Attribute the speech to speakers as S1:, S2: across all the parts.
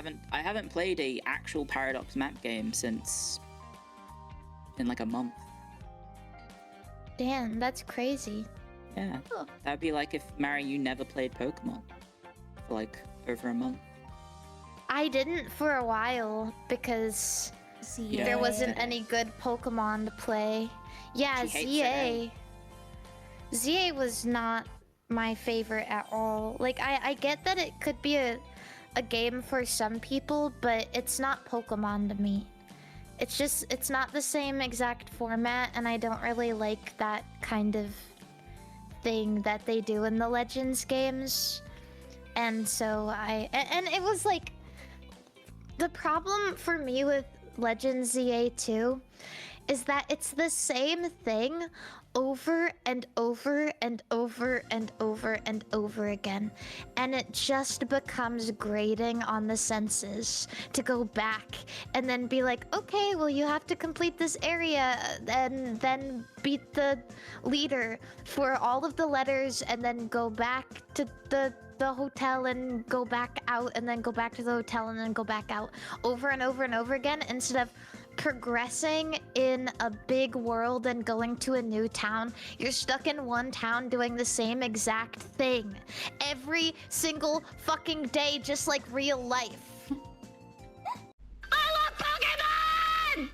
S1: haven't played a actual Paradox map game since in like a month.
S2: Damn, that's crazy.
S1: Yeah, that'd be like if Mary, you never played Pokemon for like over a month.
S2: I didn't for a while because there wasn't any good Pokemon to play. Yeah, ZA. ZA was not my favorite at all. Like, I get that it could be a game for some people, but it's not Pokemon to me. It's not the same exact format, and I don't really like that kind of thing that they do in the Legends games. And so and it was like, the problem for me with Legends ZA 2 is that it's the same thing over and over and over and over and over again. And it just becomes grating on the senses to go back and then be like, okay, well, you have to complete this area and then beat the leader for all of the letters and then go back to the hotel and go back out and then go back to the hotel and then go back out over and over and over again, instead of progressing in a big world and going to a new town. You're stuck in one town doing the same exact thing every single fucking day, just like real life.
S3: I love Pokemon!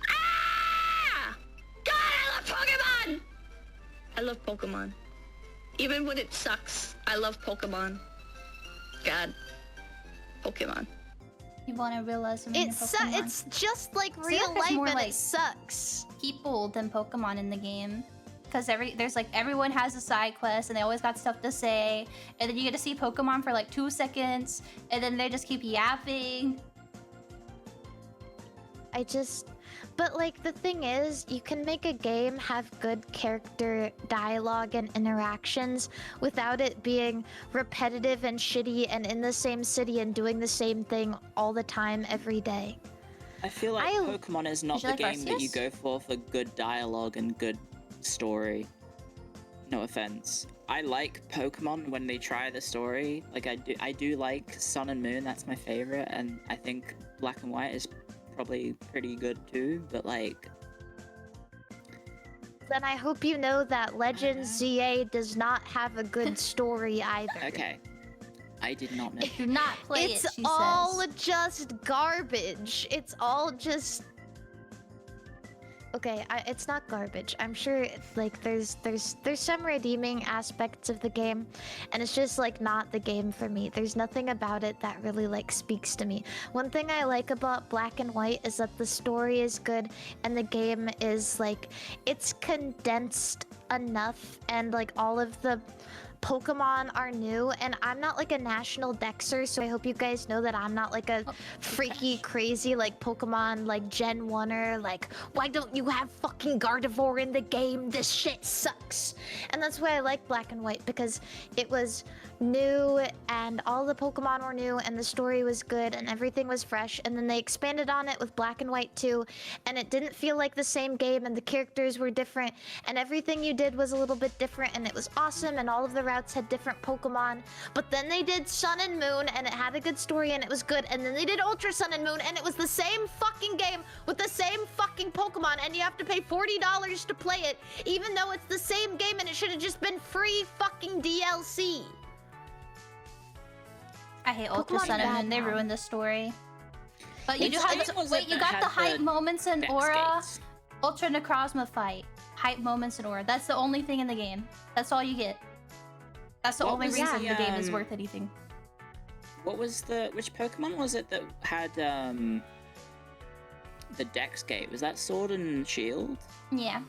S3: Ah! God, I love Pokemon! I love Pokemon. Even when it sucks, I love Pokemon. God. Pokemon.
S4: You want to realize
S2: it's just like real life,
S4: more
S2: and
S4: like
S2: it sucks.
S4: People than Pokemon in the game, because everyone has a side quest and they always got stuff to say, and then you get to see Pokemon for like 2 seconds, and then they just keep yapping.
S2: But like, the thing is, you can make a game have good character dialogue and interactions without it being repetitive and shitty and in the same city and doing the same thing all the time every day.
S1: I feel like Pokemon is not the game that you go for good dialogue and good story. No offense. I like Pokemon when they try the story. Like, I do like Sun and Moon, that's my favorite, and I think Black and White is probably pretty good too, but like...
S2: Then I hope you know that Legends ZA does not have a good story either.
S1: Okay. I did not know.
S4: Do not play it,
S2: It's all just garbage. It's all just... Okay, it's not garbage. I'm sure like there's some redeeming aspects of the game, and it's just like not the game for me. There's nothing about it that really like speaks to me. One thing I like about Black and White is that the story is good and the game is like, it's condensed enough, and like all of the Pokemon are new, and I'm not like a national Dexer, so I hope you guys know that I'm not like a freaky crazy like Pokemon like Gen 1er, like, why don't you have fucking Gardevoir in the game? This shit sucks. And that's why I like Black and White, because it was new and all the Pokemon were new and the story was good and everything was fresh, and then they expanded on it with Black and White 2, and it didn't feel like the same game, and the characters were different and everything you did was a little bit different, and it was awesome, and all of the routes had different Pokemon. But then they did Sun and Moon and it had a good story and it was good, and then they did Ultra Sun and Moon and it was the same fucking game with the same fucking Pokemon, and you have to pay $40 to play it, even though it's the same game and it should have just been free fucking DLC.
S4: I hate Ultra Sun and Moon. They ruined the story. But you do have you got the hype moments in Aura, Ultra Necrozma fight, hype moments in Aura. That's the only thing in the game. That's all you get. That's the only reason the game is worth anything.
S1: Which Pokemon was it that had the Dex Gate? Was that Sword and Shield?
S4: Yeah.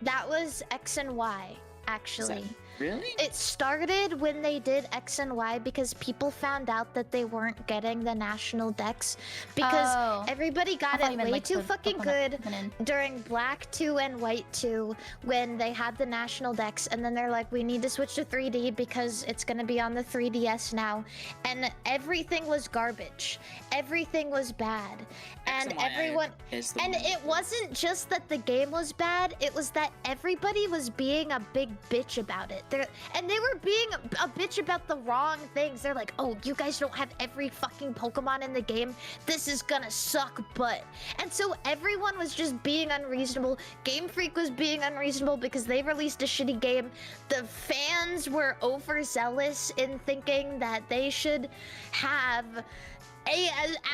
S2: That was X and Y, actually.
S1: Really?
S2: It started when they did X and Y because people found out that they weren't getting the national Dex, because everybody got it way too fucking good during Black 2 and White 2 when they had the national Dex, and then they're like, we need to switch to 3D because it's gonna be on the 3DS now, and everything was garbage. Everything was bad. And everyone... And it wasn't just that the game was bad, it was that everybody was being a big bitch about it. And they were being a bitch about the wrong things. They're like, oh, you guys don't have every fucking Pokemon in the game. This is gonna suck butt. And so everyone was just being unreasonable. Game Freak was being unreasonable because they released a shitty game. The fans were overzealous in thinking that they should have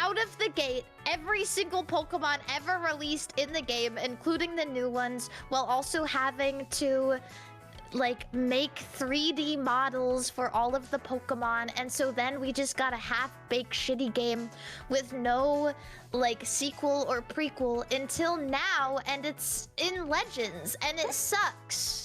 S2: out of the gate every single Pokemon ever released in the game, including the new ones, while also having to like make 3D models for all of the Pokemon. And so then we just got a half-baked shitty game with no like sequel or prequel until now, and it's in Legends, and it sucks.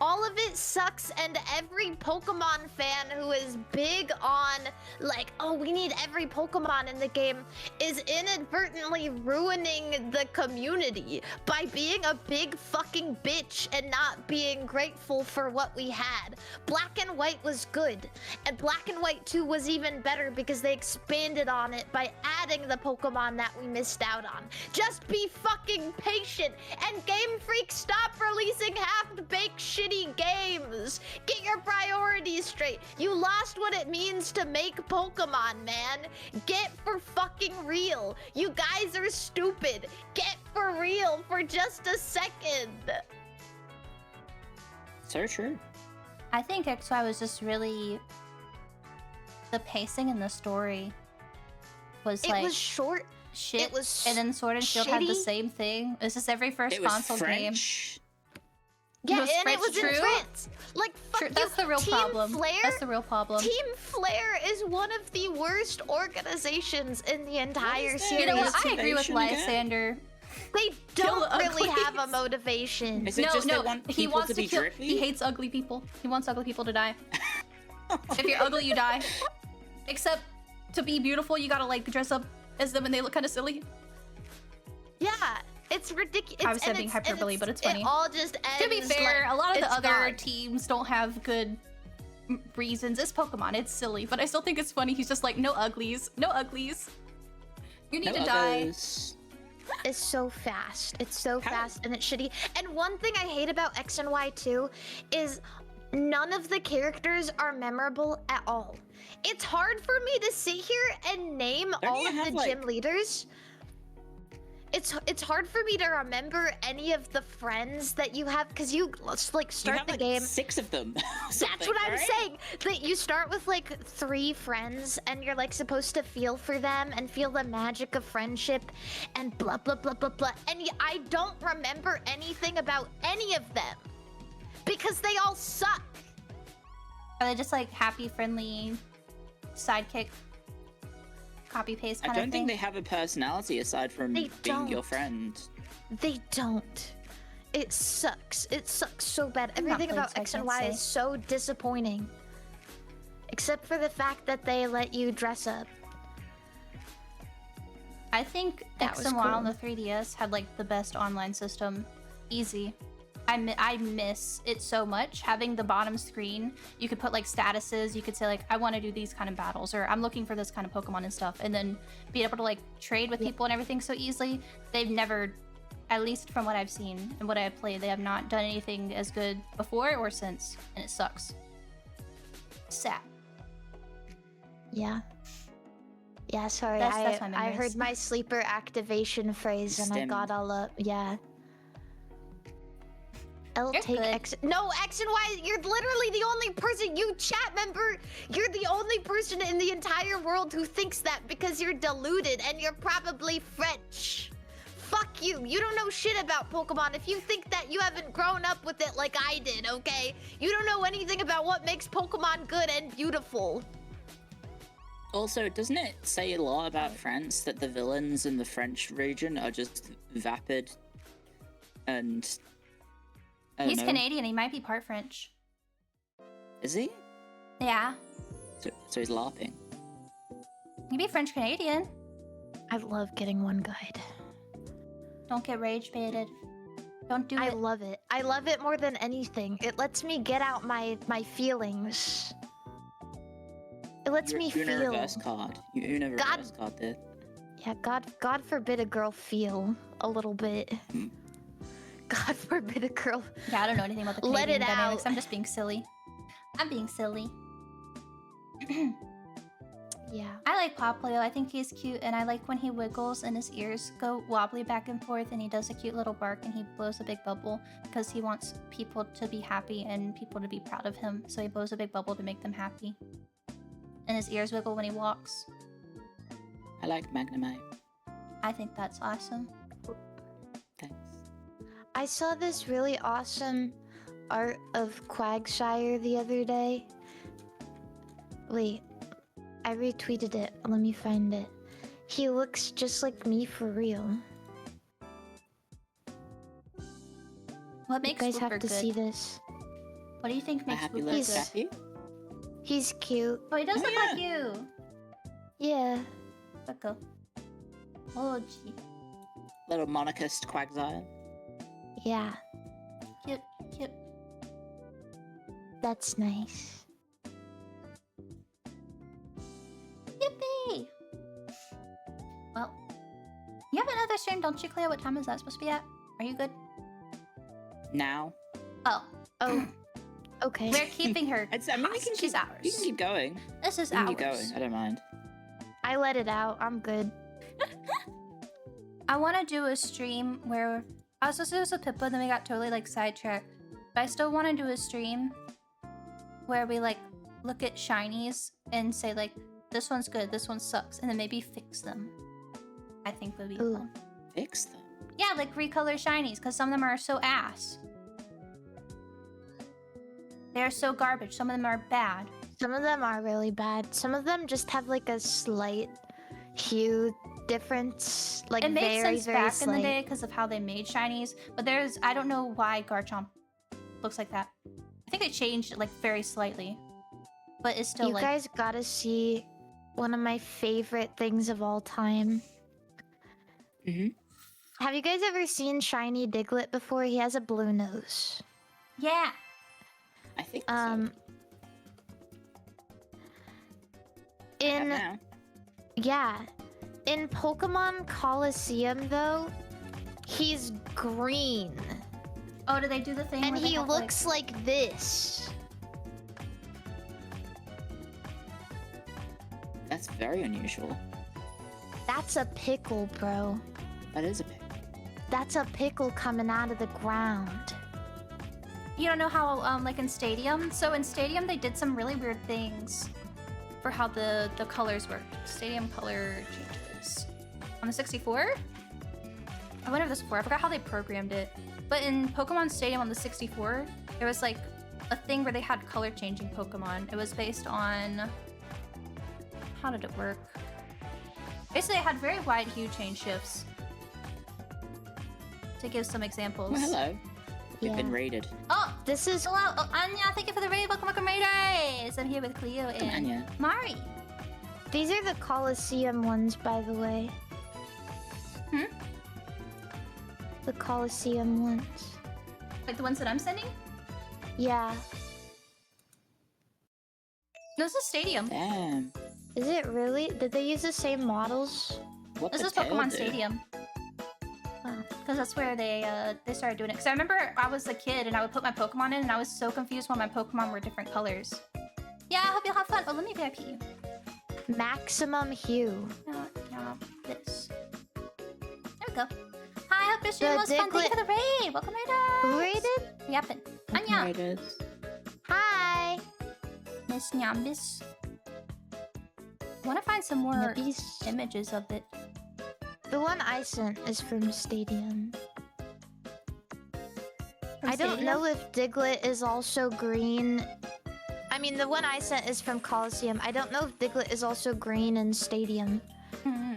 S2: All of it sucks, and every Pokemon fan who is big on, like, oh, we need every Pokemon in the game, is inadvertently ruining the community by being a big fucking bitch and not being grateful for what we had. Black and White was good, and Black and White 2 was even better because they expanded on it by adding the Pokemon that we missed out on. Just be fucking patient, and Game Freak, stop releasing half-baked shit games. Get your priorities straight. You lost what it means to make Pokemon, man. Get for fucking real. You guys are stupid. Get for real for just a second.
S1: So true.
S4: I think XY was just really... The pacing in the story was like...
S2: It was short.
S4: Shit.
S2: It was
S4: and then Sword and Shield had the same thing. This is every first console game.
S2: Yeah, and it was in France. Like, fuck you.
S4: That's the real problem. That's the real problem.
S2: Team Flare is one of the worst organizations in the entire series.
S4: You know what? I agree with Lysander.
S2: They don't really have a motivation.
S1: Is it just they want people to be drippy?
S4: He hates ugly people. He wants ugly people to die. If you're ugly, you die. Except to be beautiful, you gotta like dress up as them and they look kind of silly.
S2: Yeah. It's ridiculous.
S4: I was saying hyperbole, but it's funny.
S2: It all just ends.
S4: To be fair,
S2: like,
S4: a lot of the other teams don't have good reasons. It's Pokemon. It's silly, but I still think it's funny. He's just like, no uglies. No uglies. You need to die.
S2: It's so fast. It's so fast and it's shitty. And one thing I hate about X and Y too is none of the characters are memorable at all. It's hard for me to sit here and name all of the gym leaders. It's hard for me to remember any of the friends that you have because you like start the game.
S1: 6 of them.
S2: That's what I'm saying. That you start with like 3 friends and you're like supposed to feel for them and feel the magic of friendship and blah blah blah blah blah. And I don't remember anything about any of them because they all suck.
S4: Are they just like happy, friendly sidekick? Copy paste kind of thing.
S1: I don't think they have a personality aside from being your friend.
S2: They don't. It sucks. It sucks so bad. Everything about X and Y is so disappointing. Except for the fact that they let you dress up.
S4: I think X and Y on the 3DS had like the best online system. Easy. I miss it so much. Having the bottom screen, you could put like statuses. You could say like, I want to do these kind of battles, or I'm looking for this kind of Pokemon and stuff, and then be able to like trade with people and everything so easily. They've never, at least from what I've seen and what I've played, they have not done anything as good before or since, and it sucks. Sad.
S2: Yeah. Yeah, sorry.
S4: That's
S2: I heard my sleeper activation phrase and I got all up. Yeah. I'll take X. No, X and Y, you're literally the only person, you chat member, you're the only person in the entire world who thinks that because you're deluded and you're probably French. Fuck you. You don't know shit about Pokemon. If you think that, you haven't grown up with it like I did, okay? You don't know anything about what makes Pokemon good and beautiful.
S1: Also, doesn't it say a lot about France that the villains in the French region are just vapid and...
S4: He's Canadian. He might be part French.
S1: Is he?
S4: Yeah.
S1: So he's LARPing.
S4: He'd be French Canadian.
S2: I love getting one good.
S4: Don't get rage baited. Don't do it.
S2: I love it. I love it more than anything. It lets me get out my feelings. It lets me feel.
S1: You reverse card. You reverse card there.
S2: Yeah, God forbid a girl feel a little bit. God forbid a girl.
S4: Yeah, I don't know anything about the
S2: Let
S4: Canadian
S2: it
S4: dynamics.
S2: out.
S4: I'm just being silly. I'm being silly.
S2: Yeah.
S4: I like Poplio. I think he's cute, and I like when he wiggles and his ears go wobbly back and forth, and he does a cute little bark, and he blows a big bubble because he wants people to be happy and people to be proud of him. So he blows a big bubble to make them happy. And his ears wiggle when he walks.
S1: I like Magnemite.
S4: I think that's awesome.
S1: Thanks.
S2: I saw this really awesome art of Quagsire the other day. Wait, I retweeted it. Let me find it. He looks just like me for real.
S4: What makes
S2: You guys
S4: wooper
S2: have to
S4: good?
S2: see this.
S4: What do you think makes
S1: happy
S4: wooper
S1: little
S4: good?
S1: Cappy?
S2: He's cute.
S4: Oh, he does
S1: Oh,
S4: look
S1: yeah.
S4: like you.
S2: Yeah.
S4: Let's go. Oh, gee.
S1: Little monarchist Quagsire.
S2: Yeah.
S4: Cute, cute.
S2: That's nice.
S4: Yippee! Well, you have another stream, don't you, Clio? What time is that supposed to be at? Are you good?
S1: Now.
S4: Oh,
S2: Oh. Okay.
S4: we're keeping her.
S1: I mean, we can
S4: She's
S1: keep,
S4: ours.
S1: you can keep going.
S4: This is
S1: You can
S4: ours.
S1: keep going. I don't mind.
S2: I let it out. I'm good.
S4: I want to do a stream where I was supposed to do this with Pippa, then we got totally like sidetracked. But I still want to do a stream where we like look at shinies and say like, this one's good, this one sucks, and then maybe fix them. I think would be
S2: Ooh.
S4: fun.
S1: Fix them.
S4: Yeah, like recolor shinies, because some of them are so ass. They're so garbage. Some of them are bad.
S2: Some of them are really bad. Some of them just have like a slight hue difference. Like
S4: It made
S2: very,
S4: sense
S2: very
S4: back
S2: slight.
S4: in the day because of how they made shinies, but I don't know why Garchomp looks like that. I think they changed it like very slightly, but it's still
S2: You
S4: like.
S2: guys gotta see one of my favorite things of all time. Have you guys ever seen Shiny Diglett before? He has a blue nose.
S4: Yeah.
S1: I think so.
S2: In
S1: Now.
S2: yeah, in Pokemon Colosseum though, he's green
S4: Oh, do they do the thing?
S2: and
S4: where they
S2: he
S4: have,
S2: looks like this.
S1: That's very unusual.
S2: That's a pickle, bro.
S1: That is a pick.
S2: That's a pickle coming out of the ground.
S4: You don't know how, like in Stadium? So in Stadium, they did some really weird things for how the colors worked. Stadium color changes. On the 64? I went over this before. I forgot how they programmed it. But in Pokemon Stadium on the 64, there was like a thing where they had color changing Pokemon. It was based on... How did it work? Basically, it had very wide hue change shifts. To give some examples.
S1: Well, hello. We've
S2: Yeah.
S1: been raided.
S4: Oh!
S2: This is
S4: Hello! Oh, Anya, thank you for the raid! Welcome, raiders! I'm here with Clio and
S1: Anya.
S4: Mari.
S2: these are the Colosseum ones, by the way.
S4: Hmm?
S2: The Colosseum ones.
S4: Like the ones that I'm sending?
S2: Yeah.
S4: No, this is Stadium.
S1: Damn.
S2: Is it really? Did they use the same models?
S1: What
S4: This
S1: the
S4: is
S1: tail
S4: Pokemon
S1: do?
S4: Stadium.
S2: Oh.
S4: Because that's where they started doing it. Because I remember I was a kid and I would put my Pokemon in and I was so confused when my Pokemon were different colors. Yeah, I hope you'll have fun. Oh, let me VIP you.
S2: Maximum hue.
S4: Yeah, this. There we go. Hi, I hope your stream
S2: The
S4: was fun. Thank you
S2: Diglett-
S4: for the raid. Welcome, raiders.
S2: Who rated?
S4: Yappin.
S1: Welcome,
S4: Anya.
S1: raiders.
S2: Hi.
S4: Miss Nyambis. I want to find some more
S2: Nubbies.
S4: images of it.
S2: The one I sent is from Stadium.
S4: From
S2: I don't
S4: Stadium?
S2: know if Diglett is also green. I mean, the one I sent is from Colosseum. I don't know if Diglett is also green in Stadium.
S4: Hmm.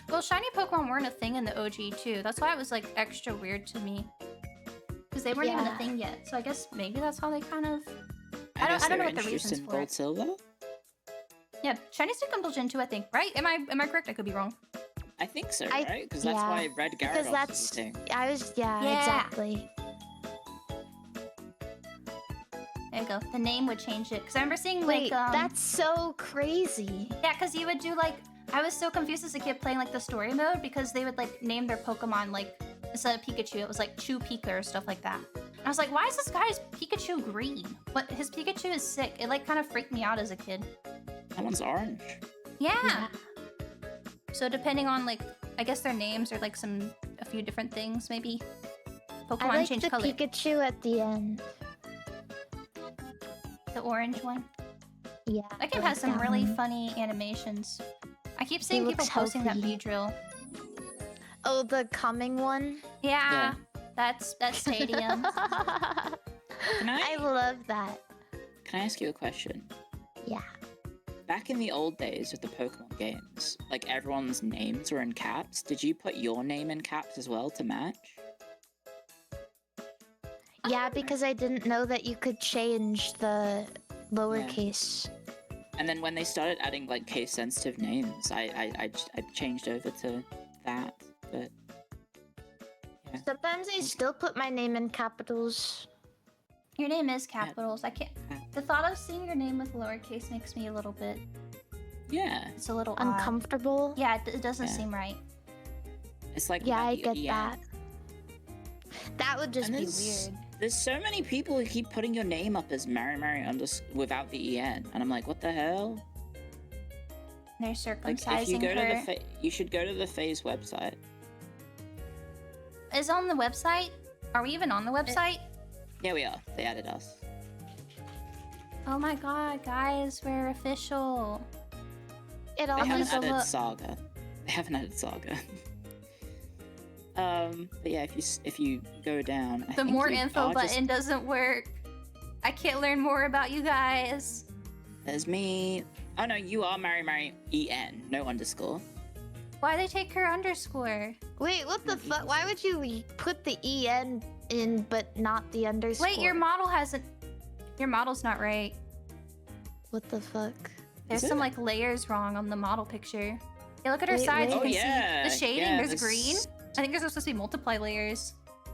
S4: Well, shiny Pokemon weren't a thing in the OG too. That's why it was like extra weird to me. Because they weren't even a
S2: Yeah.
S4: thing yet. So I guess maybe that's how they kind of...
S1: I
S4: don't
S1: guess
S4: know
S1: they're
S4: what the
S1: introduced
S4: reasons
S1: in
S4: for
S1: Gold
S4: it.
S1: Silver.
S4: Yeah, shinies did come to Gen 2, I think, right? Am I correct? I could be wrong.
S1: I think so,
S2: I-
S1: right? Because that's
S2: yeah.
S1: why Red Gyarados
S2: Because
S1: is
S2: that's...
S1: a thing.
S2: I was... Yeah,
S4: Yeah.
S2: exactly.
S4: There you go. The name would change it. Because I remember seeing
S2: Wait,
S4: like...
S2: that's so crazy.
S4: Yeah, because you would do like... I was so confused as a kid playing like the story mode because they would like name their Pokemon like instead of Pikachu, it was like Chew Pika or stuff like that. And I was like, why is this guy's Pikachu green? But his Pikachu is sick. It like kind of freaked me out as a kid.
S1: That one's orange.
S4: Yeah. So depending on like, I guess their names are like a few different things maybe. Pokemon
S2: I like
S4: change
S2: the
S4: color.
S2: Pikachu at the end.
S4: The orange one.
S2: Yeah.
S4: That game has some really funny animations. I keep seeing people posting that V-drill.
S2: Oh, the coming one?
S4: Yeah. That's Stadium.
S2: I love that.
S1: Can I ask you a question?
S2: Yeah.
S1: Back in the old days with the Pokemon games, like everyone's names were in caps. Did you put your name in caps as well to match?
S2: Yeah, because I didn't know that you could change the lowercase.
S1: And then when they started adding like case sensitive names, I changed over to that. But yeah.
S2: Sometimes I still put my name in capitals.
S4: Your name is capitals. I can't. The thought of seeing your name with lowercase makes me a little bit.
S1: Yeah.
S4: It's a little
S2: uncomfortable.
S4: Odd. Yeah, it doesn't seem right.
S1: It's like
S2: I get that. That would just be weird.
S1: There's so many people who keep putting your name up as Mary without the EN, and I'm like, what the hell?
S4: They're circumcising
S1: like, if you go
S4: her.
S1: to you should go to the Phase website.
S4: Is on the website? Are we even on the website?
S1: Yeah, we are. They added us.
S4: Oh my god, guys, we're official.
S2: It all
S1: They haven't added Saga. They haven't added Saga. But yeah, if you go down,
S4: the more info button doesn't work. I can't learn more about you guys.
S1: There's me. Oh no, you are Mary EN, no underscore.
S4: Why they take her underscore?
S2: Wait, what the fuck? Why would you put the EN in but not the underscore?
S4: Wait, your model hasn't. Your model's not right.
S2: What the fuck?
S4: There's some like layers wrong on the model picture. Yeah, look at her sides. You can see the shading. There's green. I think there's supposed to be multiply layers.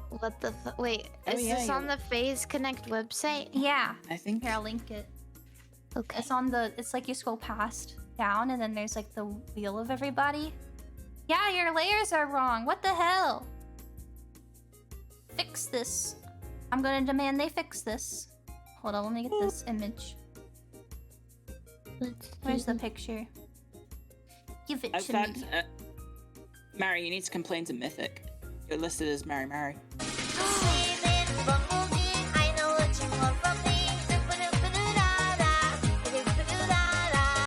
S2: What the fuck? Wait, is this on the phaseconnect website?
S4: Yeah.
S1: I think.
S4: Here, I'll link it.
S2: Okay.
S4: It's on the. It's like you scroll past down, and then there's like the wheel of everybody. Yeah, your layers are wrong. What the hell? Fix this. I'm gonna demand they fix this. Hold on, let me get this image. Where's the picture? Give it to me.
S1: Mary, you need to complain to Mythic. You're listed as Mary.